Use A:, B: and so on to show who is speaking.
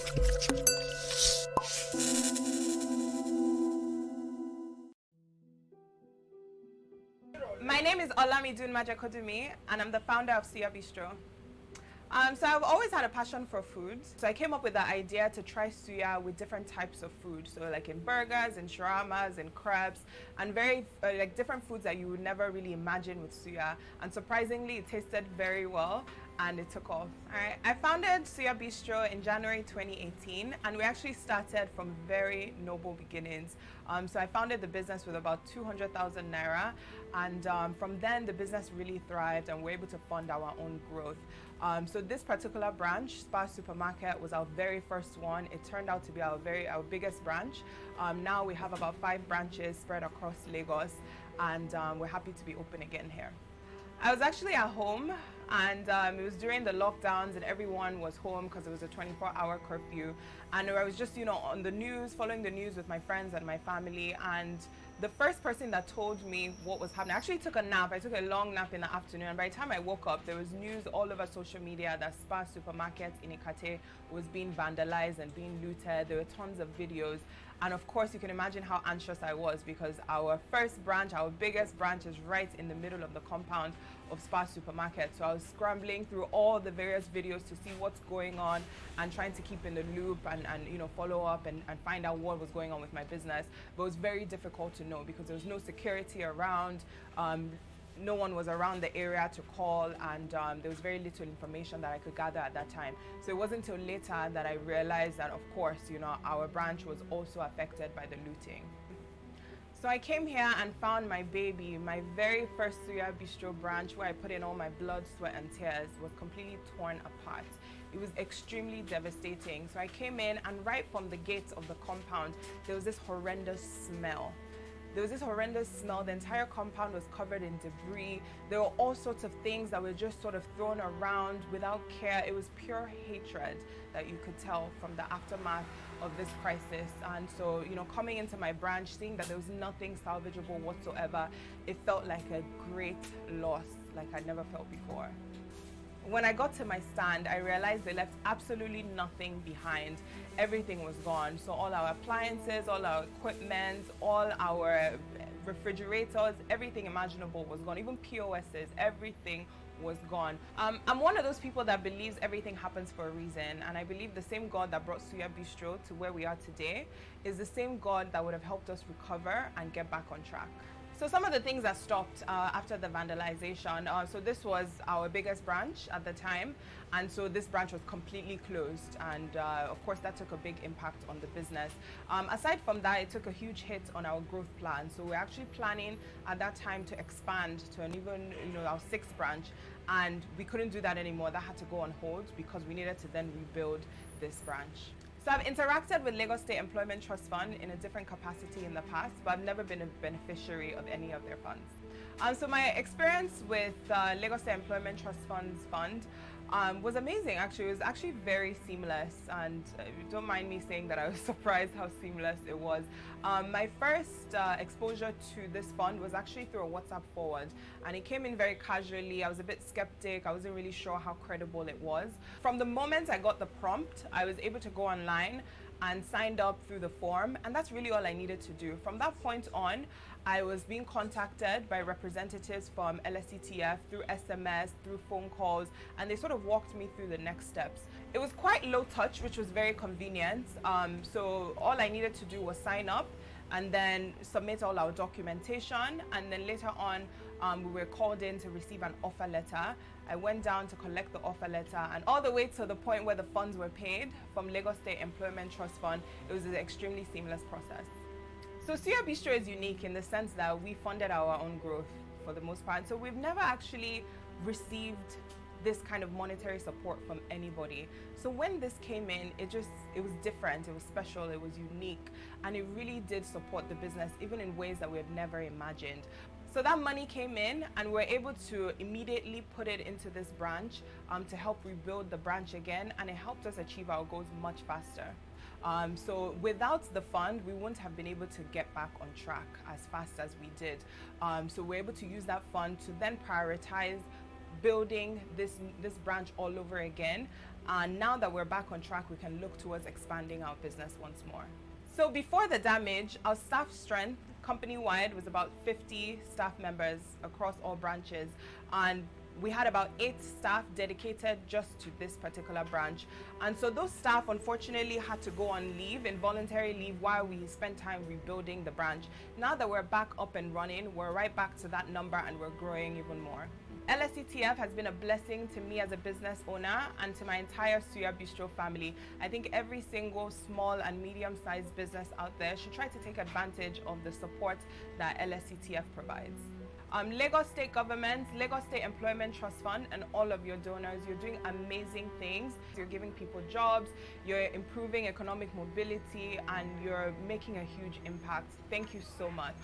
A: My name is Olamidun Majekodunmi, and I'm the founder of Suya Bistro. So I've always had a passion for food. So I came up with the idea to try suya with different types of food. So like in burgers, in shawarmas, in crepes, and very like different foods that you would never really imagine with suya. And surprisingly, it tasted very well and it took off. Alright, I founded Suya Bistro in January 2018, and we actually started from very noble beginnings. So I founded the business with about 200,000 naira, and from then the business really thrived and we're able to fund our own growth. So this particular branch, Spa Supermarket, was our very first one. It turned out to be our biggest branch. Now we have about 5 branches spread across Lagos, and we're happy to be open again here. I was actually at home, and it was during the lockdowns and everyone was home because it was a 24-hour curfew, and I was just, on the news, following the news with my friends and my family, and the first person that told me what was happening, I actually took a nap. I took a long nap in the afternoon, and by the time I woke up, there was news all over social media that Spa Supermarket in Ikate was being vandalized and being looted. There were tons of videos, and of course you can imagine how anxious I was, because our first branch, our biggest branch, is right in the middle of the compound of Spa Supermarket. So I was scrambling through all the various videos to see what's going on and trying to keep in the loop and follow up and find out what was going on with my business. But it was very difficult to know because there was no security around. No one was around the area to call, and there was very little information that I could gather at that time. So it wasn't until later that I realized that, of course, our branch was also affected by the looting. So I came here and found my baby. My very first Suya Bistro branch, where I put in all my blood, sweat and tears, was completely torn apart. It was extremely devastating. So I came in, and right from the gates of the compound, there was this horrendous smell. There was this horrendous smell. The entire compound was covered in debris. There were all sorts of things that were just sort of thrown around without care. It was pure hatred that you could tell from the aftermath of this crisis. And so, coming into my branch, seeing that there was nothing salvageable whatsoever, it felt like a great loss, like I'd never felt before. When I got to my stand, I realized they left absolutely nothing behind. Everything was gone. So all our appliances, all our equipment, all our refrigerators, everything imaginable was gone. Even POSs, everything was gone. I'm one of those people that believes everything happens for a reason, and I believe the same God that brought Suya Bistro to where we are today is the same God that would have helped us recover and get back on track. So some of the things that stopped after the vandalization, so this was our biggest branch at the time, and so this branch was completely closed, and of course that took a big impact on the business. Aside from that, it took a huge hit on our growth plan. So we're actually planning at that time to expand to an even, our 6th branch, and we couldn't do that anymore. That had to go on hold because we needed to then rebuild this branch. So I've interacted with Lagos State Employment Trust Fund in a different capacity in the past, but I've never been a beneficiary of any of their funds. So my experience with Lagos State Employment Trust Fund's fund was amazing. Actually, it was actually very seamless, and don't mind me saying that I was surprised how seamless it was. My first exposure to this fund was actually through a WhatsApp forward, and it came in very casually. I was a bit skeptic. I wasn't really sure how credible it was. From the moment I got the prompt, I was able to go online and signed up through the form, and that's really all I needed to do. From that point on, I was being contacted by representatives from LSETF through SMS, through phone calls, and they sort of walked me through the next steps. It was quite low touch, which was very convenient. So all I needed to do was sign up and then submit all our documentation, and then later on we were called in to receive an offer letter. I went down to collect the offer letter, and all the way to the point where the funds were paid from Lagos State Employment Trust Fund, it was an extremely seamless process. So Suya Bistro is unique in the sense that we funded our own growth for the most part. So we've never actually received this kind of monetary support from anybody. So when this came in, it was different, it was special, it was unique, and it really did support the business even in ways that we had never imagined. So that money came in, and we were able to immediately put it into this branch to help rebuild the branch again, and it helped us achieve our goals much faster. So without the fund, we wouldn't have been able to get back on track as fast as we did. So we're able to use that fund to then prioritize building this branch all over again, And now that we're back on track, we can look towards expanding our business once more. So before the damage, our staff strength company-wide was about 50 staff members across all branches, and we had about 8 staff dedicated just to this particular branch. And so those staff unfortunately had to go on leave, involuntary leave, while we spent time rebuilding the branch. Now that we're back up and running, we're right back to that number and we're growing even more. LSETF has been a blessing to me as a business owner and to my entire Suya Bistro family. I think every single small and medium-sized business out there should try to take advantage of the support that LSETF provides. Lagos State Government, Lagos State Employment Trust Fund, and all of your donors, you're doing amazing things. You're giving people jobs, you're improving economic mobility, and you're making a huge impact. Thank you so much.